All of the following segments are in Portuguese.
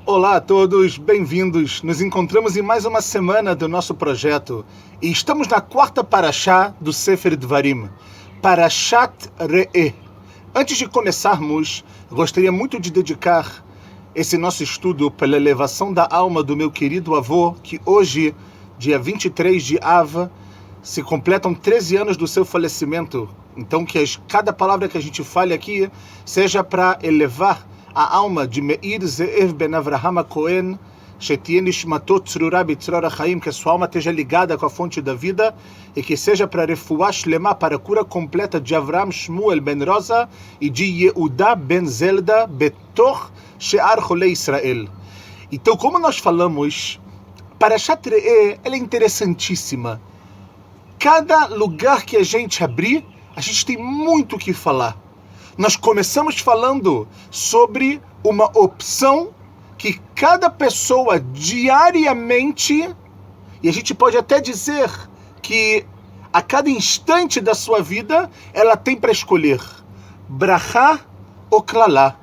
Olá a todos, bem-vindos. Nos encontramos em mais uma semana do nosso projeto e estamos na quarta parashá do Sefer Dvarim, Parashat Re'eh. Antes de começarmos, gostaria muito de dedicar esse nosso estudo pela elevação da alma do meu querido avô, que hoje, dia 23 de Av, se completam 13 anos do seu falecimento. Então que cada palavra que a gente fale aqui seja para elevar a alma de Meir Ze'ev Ben Avraham Cohen, que a sua alma esteja ligada com a fonte da vida e que seja para refuá shlema, para a cura completa de Avram Shmuel Ben Rosa e de Yehuda Ben Zelda Betor She'ar Cholei Israel. Então, como nós falamos, Parashat Re'eh, ela é interessantíssima. Cada lugar que a gente abrir, a gente tem muito o que falar. Nós começamos falando sobre uma opção que cada pessoa diariamente, e a gente pode até dizer que a cada instante da sua vida, ela tem para escolher brachá ou klalá,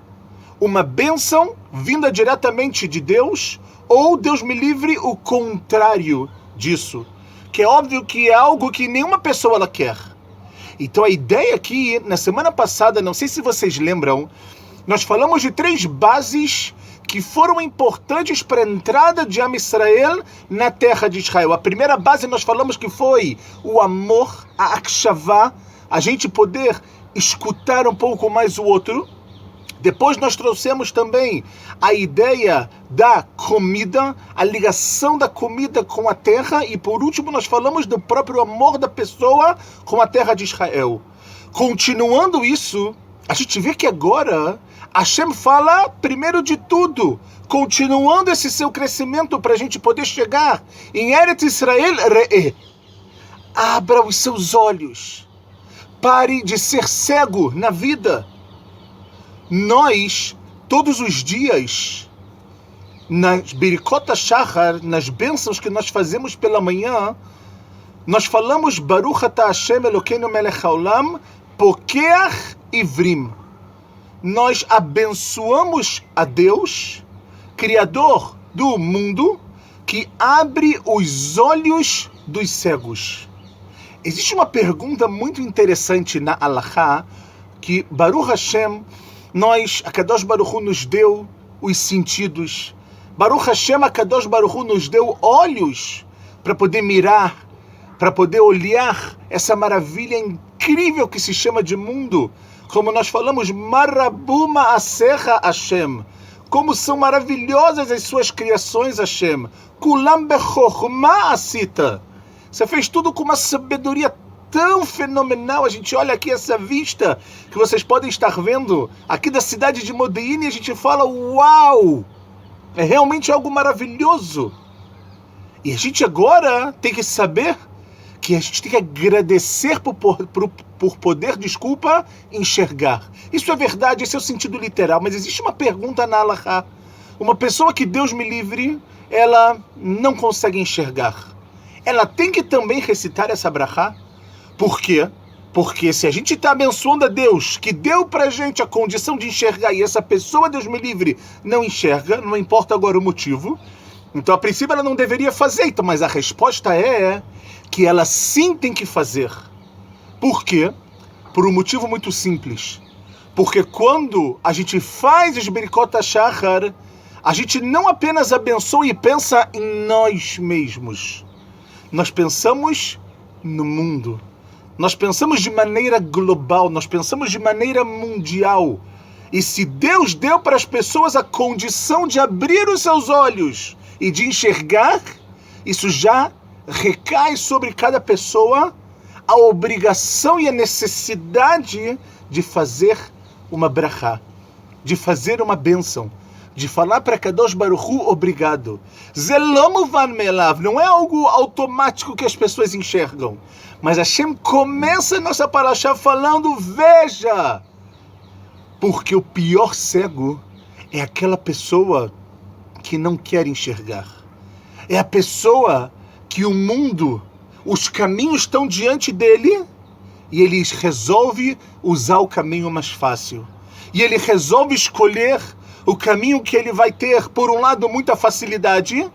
uma bênção vinda diretamente de Deus, ou Deus me livre, o contrário disso, que é óbvio que é algo que nenhuma pessoa ela quer. Então a ideia aqui, na semana passada, não sei se vocês lembram, nós falamos de 3 bases que foram importantes para a entrada de Am Israel na terra de Israel. A primeira base nós falamos que foi o amor, a akshavá, a gente poder escutar um pouco mais o outro. Depois nós trouxemos também a ideia da comida, a ligação da comida com a terra, e por último nós falamos do próprio amor da pessoa com a terra de Israel. Continuando isso, a gente vê que agora Hashem fala primeiro de tudo, continuando esse seu crescimento para a gente poder chegar em Eretz Israel Re'eh. Abra os seus olhos, pare de ser cego na vida. Nós, todos os dias, nas Birikot HaShachar, nas bênçãos que nós fazemos pela manhã, nós falamos Baruch Ata Hashem Elokeinu Melech Haolam Pokeach Ivrim. Nós abençoamos a Deus, Criador do mundo, que abre os olhos dos cegos. Existe uma pergunta muito interessante na Halachá, que Baruch Hashem, a Kadosh Baruch Hu nos deu os sentidos. Baruch Hashem, a Kadosh Baruch Hu nos deu olhos para poder mirar, para poder olhar essa maravilha incrível que se chama de mundo. Como nós falamos, Marabuma Aserra Hashem. Como são maravilhosas as suas criações, Hashem. Kulam Bechokhmah Asita. Você fez tudo com uma sabedoria tão fenomenal. A gente olha aqui essa vista que vocês podem estar vendo aqui da cidade de Modi'in e a gente fala, uau, é realmente algo maravilhoso. E a gente agora tem que saber que a gente tem que agradecer por poder, enxergar. Isso é verdade, esse é o sentido literal, mas existe uma pergunta na Halachá. Uma pessoa que Deus me livre, ela não consegue enxergar. Ela tem que também recitar essa brachá? Por quê? Porque se a gente está abençoando a Deus, que deu pra gente a condição de enxergar, e essa pessoa, Deus me livre, não enxerga, não importa agora o motivo, então a princípio ela não deveria fazer, então, mas a resposta é que ela sim tem que fazer. Por quê? Por um motivo muito simples. Porque quando a gente faz os Birikot HaShachar, a gente não apenas abençoa e pensa em nós mesmos. Nós pensamos no mundo. Nós pensamos de maneira global, nós pensamos de maneira mundial. E se Deus deu para as pessoas a condição de abrir os seus olhos e de enxergar, isso já recai sobre cada pessoa a obrigação e a necessidade de fazer uma brachá, de fazer uma bênção, de falar para Kadosh Baruch Hu obrigado. Zelom van melav, não é algo automático que as pessoas enxergam. Mas Hashem começa a nossa parashá falando, veja, Porque o pior cego é aquela pessoa que não quer enxergar. É a pessoa que o mundo, os caminhos estão diante dele e ele resolve usar o caminho mais fácil. E ele resolve escolher o caminho que ele vai ter, por um lado, muita facilidade,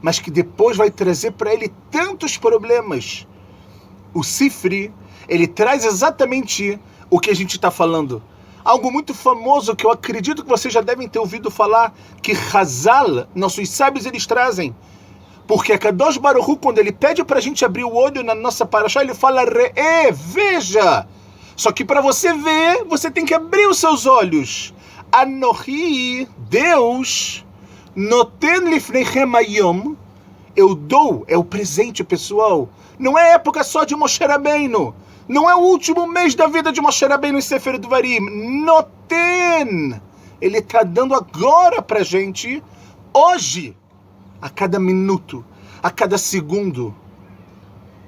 mas que depois vai trazer para ele tantos problemas. O Sifri, ele traz exatamente o que a gente está falando. Algo muito famoso que eu acredito que vocês já devem ter ouvido falar, que Hazal, nossos sábios, eles trazem. Porque a Kadosh Baruch Hu, quando ele pede para a gente abrir o olho na nossa parashá, ele fala, Re'e, veja. Só que para você ver, você tem que abrir os seus olhos. Anohi, Deus, noten lifneichem hayom, eu dou, é o presente, pessoal. Não é época só de Moshe Rabbeinu. Não é o último mês da vida de Moshe Rabbeinu em Sefer Dvarim. Noten. Ele está dando agora para a gente, hoje, a cada minuto, a cada segundo.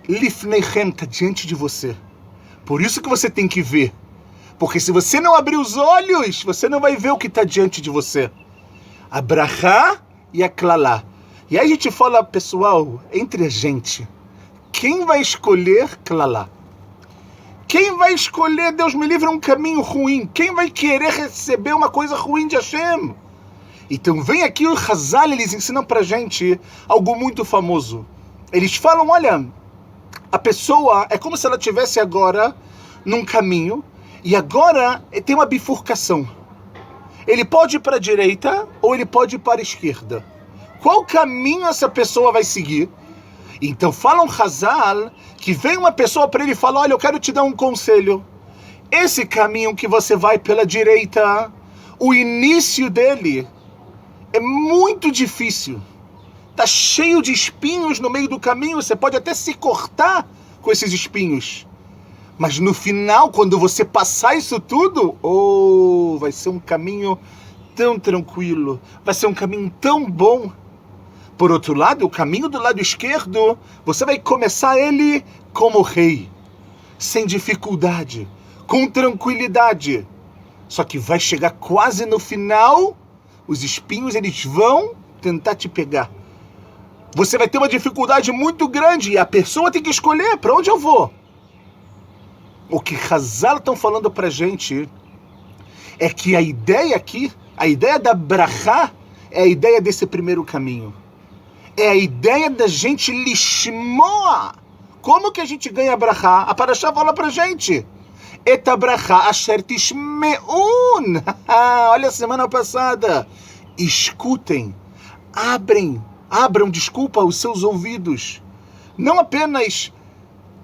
Lifneichem está diante de você. Por isso que você tem que ver. Porque se você não abrir os olhos, você não vai ver o que está diante de você. A brachá e a klalá. E aí a gente fala, pessoal, entre a gente, quem vai escolher klalá? Quem vai escolher, Deus me livre, um caminho ruim? Quem vai querer receber uma coisa ruim de Hashem? Então vem aqui o Hazal, eles ensinam pra gente algo muito famoso. Eles falam, olha, a pessoa é como se ela estivesse agora num caminho e agora tem uma bifurcação. Ele pode ir para a direita ou ele pode ir para a esquerda. Qual caminho essa pessoa vai seguir? Então falam Hazal que vem uma pessoa para ele e fala, olha, eu quero te dar um conselho. Esse caminho que você vai pela direita, o início dele é muito difícil. Está cheio de espinhos no meio do caminho, você pode até se cortar com esses espinhos. Mas no final, quando você passar isso tudo, vai ser um caminho tão tranquilo, vai ser um caminho tão bom. Por outro lado, o caminho do lado esquerdo, você vai começar ele como rei, sem dificuldade, com tranquilidade. Só que vai chegar quase no final, os espinhos eles vão tentar te pegar. Você vai ter uma dificuldade muito grande e a pessoa tem que escolher para onde eu vou. O que Hazal estão falando pra gente é que a ideia aqui, a ideia da brachá, é a ideia desse primeiro caminho. É a ideia da gente lishmoa. Como que a gente ganha a brachá? A parashá fala pra gente. Eta brachá asher tishmeun. Olha a semana passada. Escutem, abram, desculpa, os seus ouvidos. Não apenas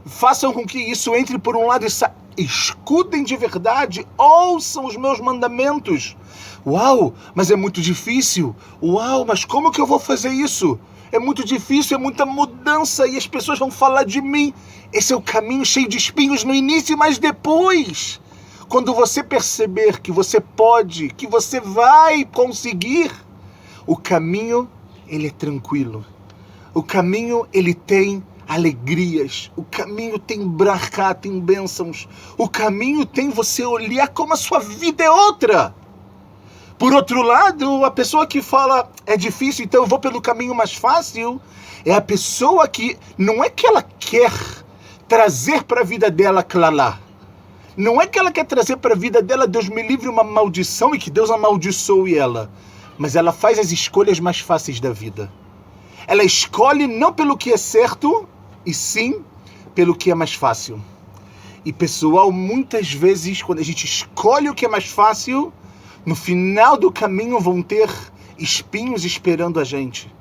façam com que isso entre por um lado e escutem de verdade, ouçam os meus mandamentos. Uau, mas é muito difícil. Uau, mas como que eu vou fazer isso? É muito difícil, é muita mudança e as pessoas vão falar de mim. Esse é o caminho cheio de espinhos no início, mas depois, quando você perceber que você pode, que você vai conseguir, o caminho, ele é tranquilo. O caminho, ele tem alegrias. O caminho tem brachá, tem bênçãos. O caminho tem você olhar como a sua vida é outra. Por outro lado, a pessoa que fala, é difícil, então eu vou pelo caminho mais fácil, é a pessoa que, não é que ela quer trazer para a vida dela klalá. Não é que ela quer trazer para a vida dela, Deus me livre, uma maldição e que Deus amaldiçoe ela. Mas ela faz as escolhas mais fáceis da vida. Ela escolhe não pelo que é certo, e sim pelo que é mais fácil. E pessoal, muitas vezes, quando a gente escolhe o que é mais fácil, no final do caminho vão ter espinhos esperando a gente.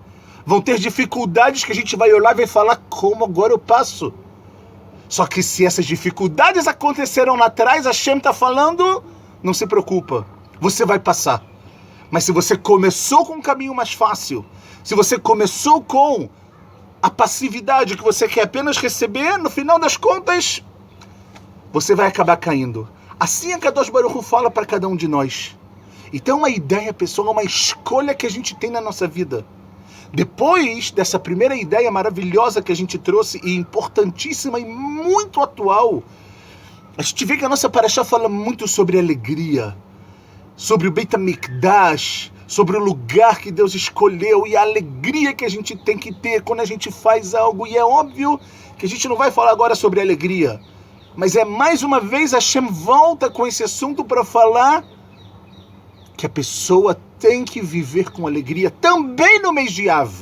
Vão ter dificuldades que a gente vai olhar e vai falar, como agora eu passo? Só que se essas dificuldades aconteceram lá atrás, a Hashem está falando, não se preocupa, você vai passar. Mas se você começou com um caminho mais fácil, se você começou com a passividade que você quer apenas receber, no final das contas, você vai acabar caindo. Assim a Kadosh Baruch Hu fala para cada um de nós. Então uma ideia, pessoal, uma escolha que a gente tem na nossa vida. Depois dessa primeira ideia maravilhosa que a gente trouxe, e importantíssima e muito atual, a gente vê que a nossa parashá fala muito sobre alegria, sobre o Beit HaMikdash, sobre o lugar que Deus escolheu e a alegria que a gente tem que ter quando a gente faz algo. E é óbvio que a gente não vai falar agora sobre alegria, mas mais uma vez Hashem volta com esse assunto para falar que a pessoa tem que viver com alegria também no mês de Av.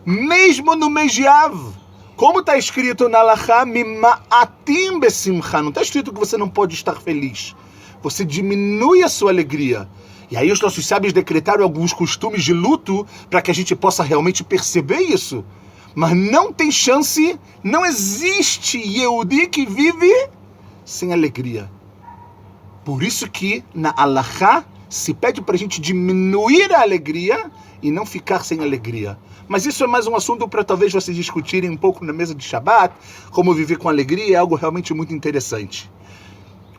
Mesmo no mês de Av. Como está escrito na Halachá, Mima'atim besimcha. Não está escrito que você não pode estar feliz. Você diminui a sua alegria. E aí os nossos sábios decretaram alguns costumes de luto para que a gente possa realmente perceber isso. Mas não tem chance, não existe Yehudi que vive sem alegria. Por isso que na Halachá se pede para a gente diminuir a alegria e não ficar sem alegria. Mas isso é mais um assunto para talvez vocês discutirem um pouco na mesa de Shabbat. Como viver com alegria é algo realmente muito interessante.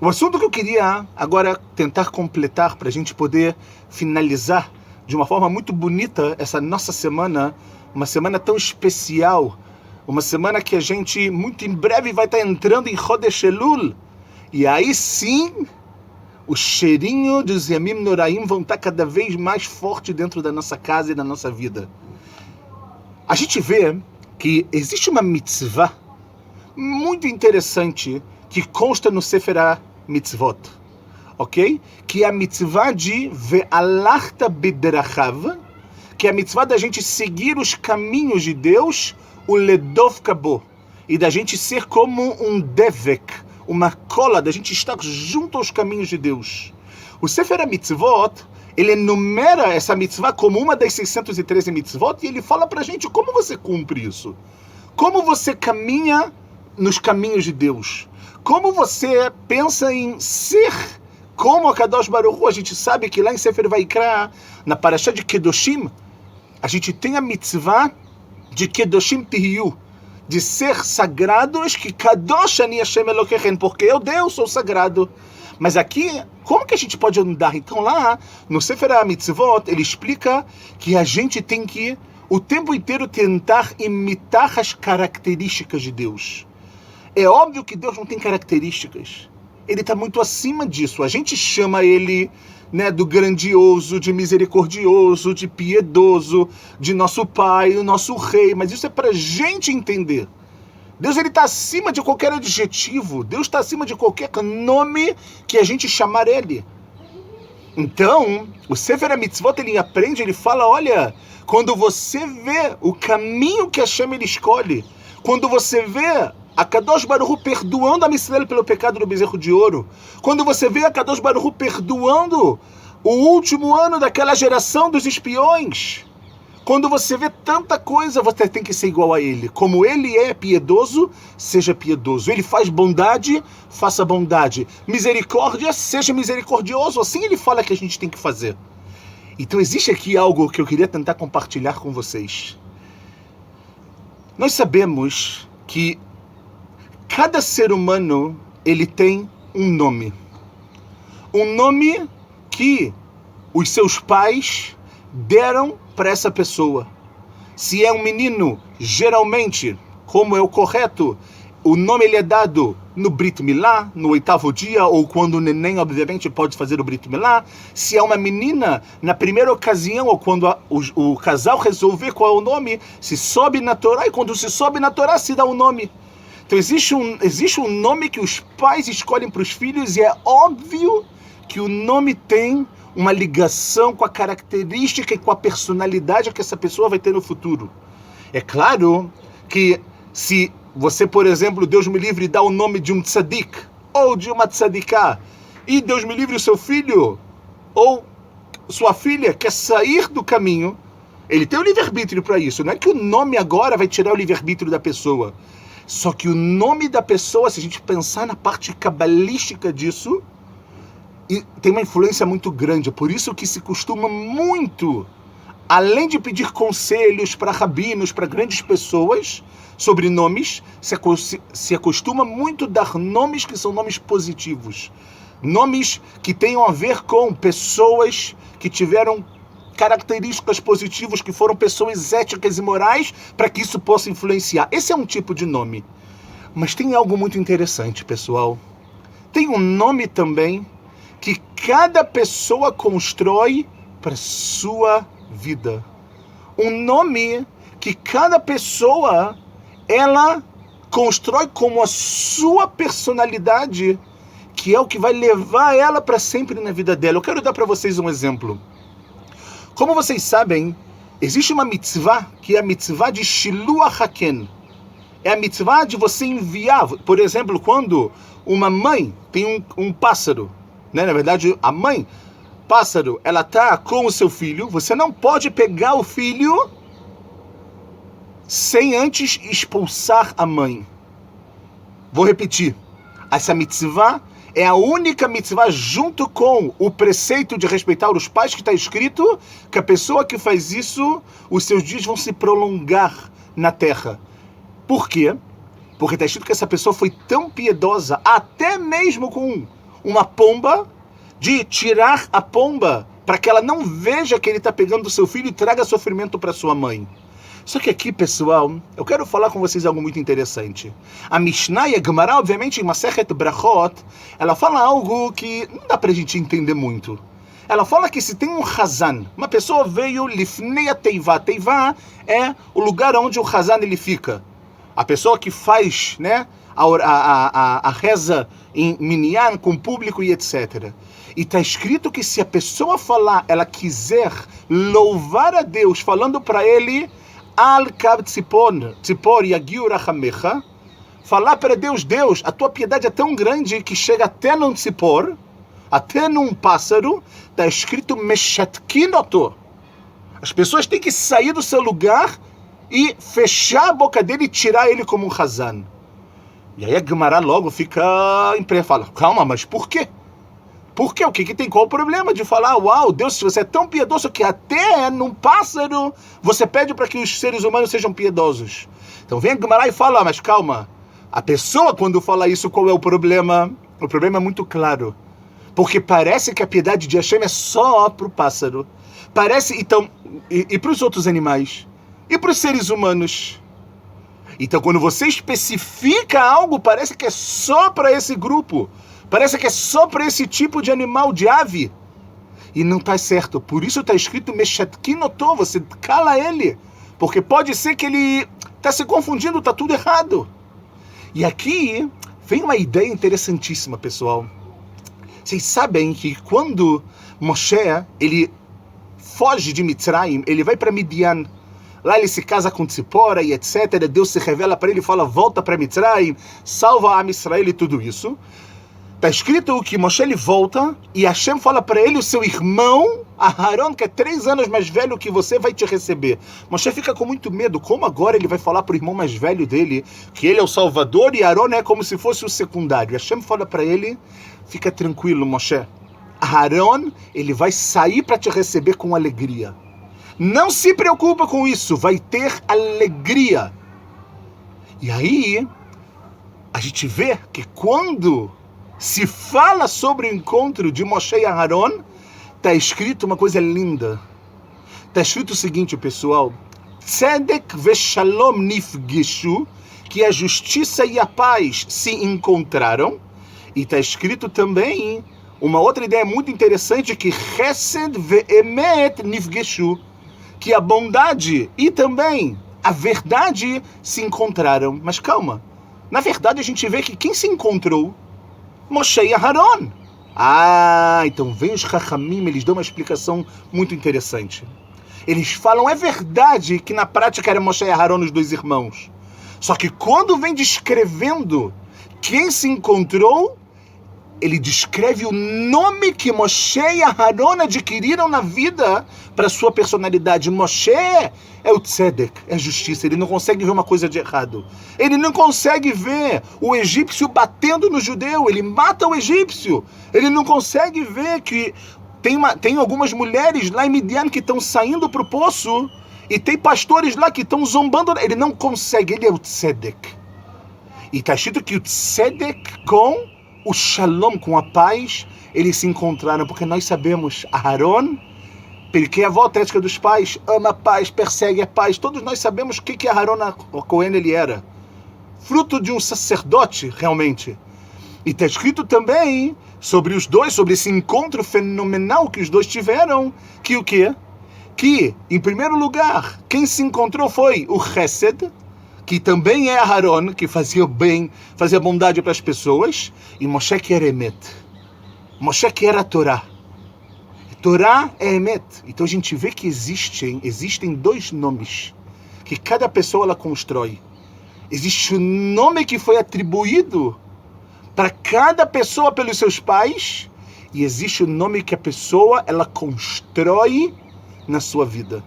O assunto que eu queria agora tentar completar para a gente poder finalizar de uma forma muito bonita essa nossa semana, uma semana tão especial, uma semana que a gente muito em breve vai estar entrando em Chodesh Elul, e aí sim o cheirinho dos Yamim Noraim vão estar cada vez mais forte dentro da nossa casa e da nossa vida. A gente vê que existe uma mitzvah muito interessante que consta no Sefer HaMitzvot, ok? Que é a mitzvah de Ve'alachta Bidrachav, que é a mitzvah da gente seguir os caminhos de Deus, o Ledov Kabo, e da gente ser como um devek, uma cola, da gente estar junto aos caminhos de Deus. O Sefer HaMitzvot, ele enumera essa mitzvah como uma das 613 mitzvot e ele fala pra gente como você cumpre isso. Como você caminha nos caminhos de Deus. Como você pensa em ser como a Kadosh Baruch Hu. A gente sabe que lá em Sefer Vaikra, na Parashá de Kedoshim, a gente tem a mitzvah de Kedoshim Tihiyu, de ser sagrados, que Kadosh Ani Hashem Elokechem, porque eu, Deus, sou sagrado. Mas aqui, como que a gente pode andar? Então lá, no Sefer HaMitzvot, ele explica que a gente tem que, o tempo inteiro, tentar imitar as características de Deus. É óbvio que Deus não tem características. Ele está muito acima disso. A gente chama ele, né, do grandioso, de misericordioso, de piedoso, de nosso pai, o nosso rei. Mas isso é para a gente entender. Deus está acima de qualquer adjetivo. Deus está acima de qualquer nome que a gente chamar ele. Então, o Sefer HaMitzvot, ele aprende, ele fala, olha, quando você vê o caminho que Hashem ele escolhe, quando você vê a Kadosh Baruch Hu perdoando a Israel pelo pecado do bezerro de ouro, quando você vê a Kadosh Baruch Hu perdoando o último ano daquela geração dos espiões, quando você vê tanta coisa, você tem que ser igual a ele. Como ele é piedoso, seja piedoso. Ele faz bondade, faça bondade. Misericórdia, seja misericordioso. Assim ele fala que a gente tem que fazer. Então existe aqui algo que eu queria tentar compartilhar com vocês. Nós sabemos que cada ser humano, ele tem um nome. Um nome que os seus pais deram para essa pessoa. Se é um menino, geralmente, como é o correto, o nome ele é dado no Brit Milá, no 8º dia, ou quando o neném, obviamente, pode fazer o Brit Milá. Se é uma menina, na primeira ocasião, ou quando o casal resolver qual é o nome, se sobe na Torá, e quando se sobe na Torá, se dá o nome. Então existe um nome que os pais escolhem para os filhos, e é óbvio que o nome tem uma ligação com a característica e com a personalidade que essa pessoa vai ter no futuro. É claro que se você, por exemplo, Deus me livre, dá o nome de um tzadik ou de uma tzadiká, e Deus me livre, o seu filho ou sua filha quer sair do caminho, ele tem o livre-arbítrio para isso. Não é que o nome agora vai tirar o livre-arbítrio da pessoa. Só que o nome da pessoa, se a gente pensar na parte cabalística disso, e tem uma influência muito grande. Por isso que se costuma muito, além de pedir conselhos para rabinos, para grandes pessoas, sobre nomes, se acostuma muito dar nomes que são nomes positivos. Nomes que tenham a ver com pessoas que tiveram características positivas, que foram pessoas éticas e morais, para que isso possa influenciar. Esse é um tipo de nome. Mas tem algo muito interessante, pessoal. Tem um nome também que cada pessoa constrói para sua vida. Um nome que cada pessoa, ela constrói como a sua personalidade, que é o que vai levar ela para sempre na vida dela. Eu quero dar para vocês um exemplo. Como vocês sabem, existe uma mitzvah, que é a mitzvah de Shiluach Haken. É a mitzvah de você enviar, por exemplo, quando uma mãe tem um pássaro, né? Na verdade, a mãe, pássaro, ela está com o seu filho, você não pode pegar o filho sem antes expulsar a mãe. Vou repetir. Essa mitzvah é a única mitzvah, junto com o preceito de respeitar os pais, que está escrito que a pessoa que faz isso, os seus dias vão se prolongar na terra. Por quê? Porque está escrito que essa pessoa foi tão piedosa, até mesmo com uma pomba, de tirar a pomba para que ela não veja que ele está pegando o seu filho e traga sofrimento para sua mãe. Só que aqui, pessoal, eu quero falar com vocês algo muito interessante. A Mishnah e a Gemara, obviamente, em Masechet Brachot, ela fala algo que não dá pra gente entender muito. Ela fala que se tem um Hazan, uma pessoa veio Lifnei a Teivá. Teivá é o lugar onde o Hazan ele fica. A pessoa que faz, né, a reza em Minyan, com o público e etc. E está escrito que se a pessoa falar, ela quiser louvar a Deus, falando para ele, Al Kav Tzipor Yagiu Rachamecha, falar para Deus, Deus, a tua piedade é tão grande que chega até num tzipor, até num pássaro, está escrito Meshatkinoto. As pessoas têm que sair do seu lugar e fechar a boca dele e tirar ele como um Hazan. E aí a Gemara logo fica em pé, fala, calma, mas por quê? Por quê? O que tem? Qual o problema de falar, uau, Deus, se você é tão piedoso que até num pássaro você pede para que os seres humanos sejam piedosos? Então vem a Gemara e fala, mas calma, a pessoa quando fala isso, qual é o problema? O problema é muito claro. Porque parece que a piedade de Hashem é só para o pássaro. Parece, então, e para os outros animais? E para os seres humanos? Então quando você especifica algo, parece que é só para esse grupo. Parece que é só para esse tipo de animal, de ave. E não está certo. Por isso está escrito Meshatkinoto, você cala ele. Porque pode ser que ele está se confundindo, está tudo errado. E aqui vem uma ideia interessantíssima, pessoal. Vocês sabem que quando Moshe, ele foge de Mitzrayim, ele vai para Midian. Lá ele se casa com Tzipora e etc. Deus se revela para ele e fala, volta para Mitzrayim, salva a Israel e tudo isso. Está escrito que Moshe ele volta e Hashem fala para ele, o seu irmão, Aharon, que é 3 anos mais velho que você, vai te receber. Moshe fica com muito medo. Como agora ele vai falar para o irmão mais velho dele que ele é o Salvador e Aharon é como se fosse o secundário? Hashem fala para ele, fica tranquilo, Moshe. Aharon, ele vai sair para te receber com alegria. Não se preocupa com isso, vai ter alegria. E aí, a gente vê que quando se fala sobre o encontro de Moshe e Aharon, está escrito uma coisa linda. Está escrito o seguinte, pessoal, Tzedek veshalom nifgeshu, que a justiça e a paz se encontraram. E está escrito também uma outra ideia muito interessante, que Chesed ve'emet nifgeshu, que a bondade e também a verdade se encontraram. Mas calma, na verdade a gente vê que quem se encontrou? Moshe e Aharon. Então vem os Chachamim, eles dão uma explicação muito interessante. Eles falam, é verdade que na prática era Moshe e Aharon os 2 irmãos. Só que quando vem descrevendo quem se encontrou, ele descreve o nome que Moshe e Aharon adquiriram na vida para sua personalidade. Moshe é o Tzedek, é a justiça. Ele não consegue ver uma coisa de errado. Ele não consegue ver o egípcio batendo no judeu. Ele mata o egípcio. Ele não consegue ver que tem algumas mulheres lá em Midian que estão saindo para o poço e tem pastores lá que estão zombando. Ele não consegue. Ele é o Tzedek. E está escrito que o Tzedek com o Shalom, com a paz, eles se encontraram, porque nós sabemos, Aharon, porque a volta ética dos pais, ama a paz, persegue a paz. Todos nós sabemos o que Aharon Cohen ele era. Fruto de um sacerdote, realmente. E está escrito também sobre os dois, sobre esse encontro fenomenal que os dois tiveram, que o quê? Que, em primeiro lugar, quem se encontrou foi o Chesed, que também é Aharon, que fazia bem, fazia bondade para as pessoas, e Moshe que era Emet. Moshe que era a Torá. Torá é Emet. Então a gente vê que existem dois nomes que cada pessoa ela constrói. Existe o nome que foi atribuído para cada pessoa pelos seus pais, e existe o nome que a pessoa ela constrói na sua vida,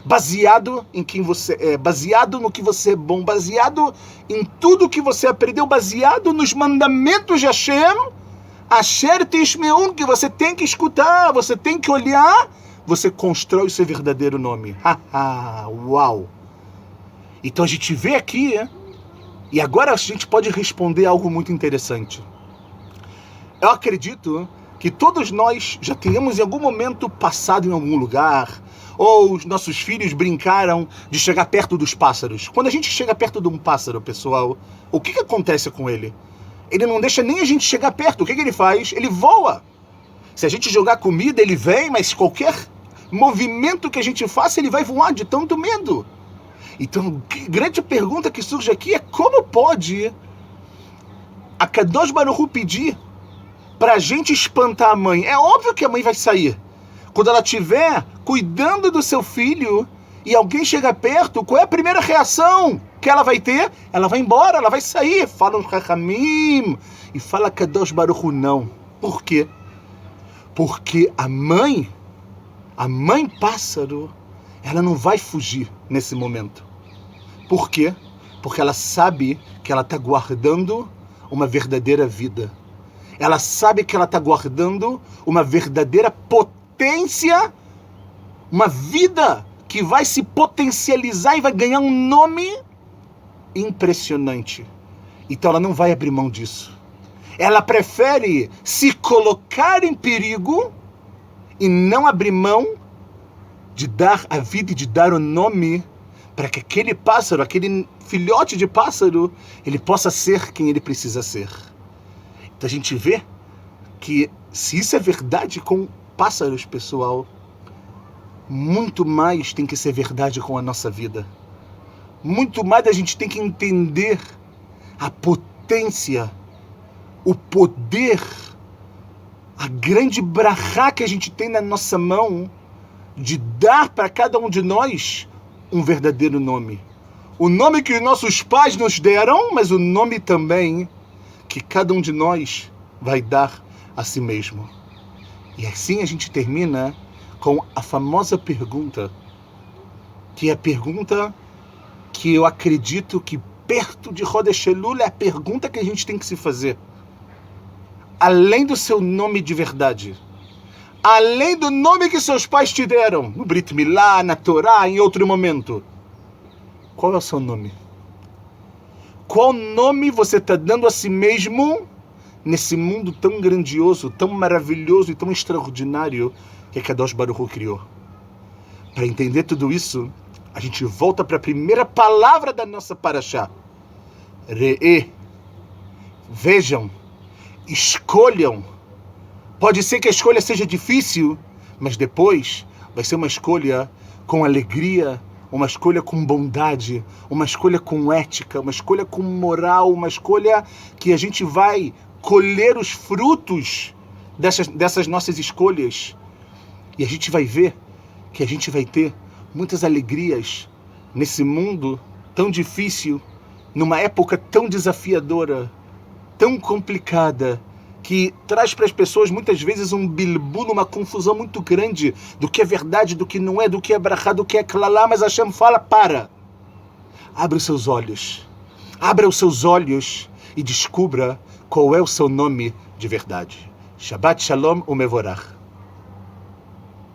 baseado em quem você é, baseado no que você é bom, baseado em tudo que você aprendeu, baseado nos mandamentos de Hashem, Asher Tishmeun, que você tem que escutar, você tem que olhar, você constrói o seu verdadeiro nome. Uau! Então a gente vê aqui, e agora a gente pode responder algo muito interessante. Eu acredito que todos nós já tenhamos em algum momento passado em algum lugar, ou os nossos filhos brincaram de chegar perto dos pássaros. Quando a gente chega perto de um pássaro, pessoal, o que acontece com ele? Ele não deixa nem a gente chegar perto. O que ele faz? Ele voa. Se a gente jogar comida, ele vem, mas qualquer movimento que a gente faça, ele vai voar de tanto medo. Então, a grande pergunta que surge aqui é como pode a Kadosh Baruch Hu pedir para a gente espantar a mãe? É óbvio que a mãe vai sair. Quando ela estiver cuidando do seu filho e alguém chega perto, qual é a primeira reação que ela vai ter? Ela vai embora, ela vai sair. Fala um Chachamim e fala Kadosh Baruch Hu não. Por quê? Porque a mãe pássaro, ela não vai fugir nesse momento. Por quê? Porque ela sabe que ela está guardando uma verdadeira vida. Ela sabe que ela está guardando uma verdadeira potência, uma vida que vai se potencializar e vai ganhar um nome impressionante. Então ela não vai abrir mão disso. Ela prefere se colocar em perigo e não abrir mão de dar a vida e de dar o nome para que aquele pássaro, aquele filhote de pássaro, ele possa ser quem ele precisa ser. Então a gente vê que se isso é verdade com pássaros, pessoal, muito mais tem que ser verdade com a nossa vida. Muito mais a gente tem que entender a potência, o poder, a grande brachá que a gente tem na nossa mão de dar para cada um de nós um verdadeiro nome. O nome que os nossos pais nos deram, mas o nome também que cada um de nós vai dar a si mesmo. E assim a gente termina com a famosa pergunta, que é a pergunta que eu acredito que perto de Rodesh Elul é a pergunta que a gente tem que se fazer. Além do seu nome de verdade, além do nome que seus pais te deram, no Brit Milá, na Torá, em outro momento, qual é o seu nome? Qual nome você está dando a si mesmo nesse mundo tão grandioso, tão maravilhoso e tão extraordinário que a Kadosh Baruch Hu criou? Para entender tudo isso, a gente volta para a primeira palavra da nossa parashá. Re'e. Vejam, escolham. Pode ser que a escolha seja difícil, mas depois vai ser uma escolha com alegria, uma escolha com bondade, uma escolha com ética, uma escolha com moral, uma escolha que a gente vai colher os frutos dessas nossas escolhas. E a gente vai ver que a gente vai ter muitas alegrias nesse mundo tão difícil, numa época tão desafiadora, tão complicada, que traz para as pessoas muitas vezes um bilbul, uma confusão muito grande do que é verdade, do que não é, do que é brachá, do que é klalá, mas Hashem fala, para. Abra os seus olhos. Abra os seus olhos e descubra qual é o seu nome de verdade. Shabbat Shalom Umevorach.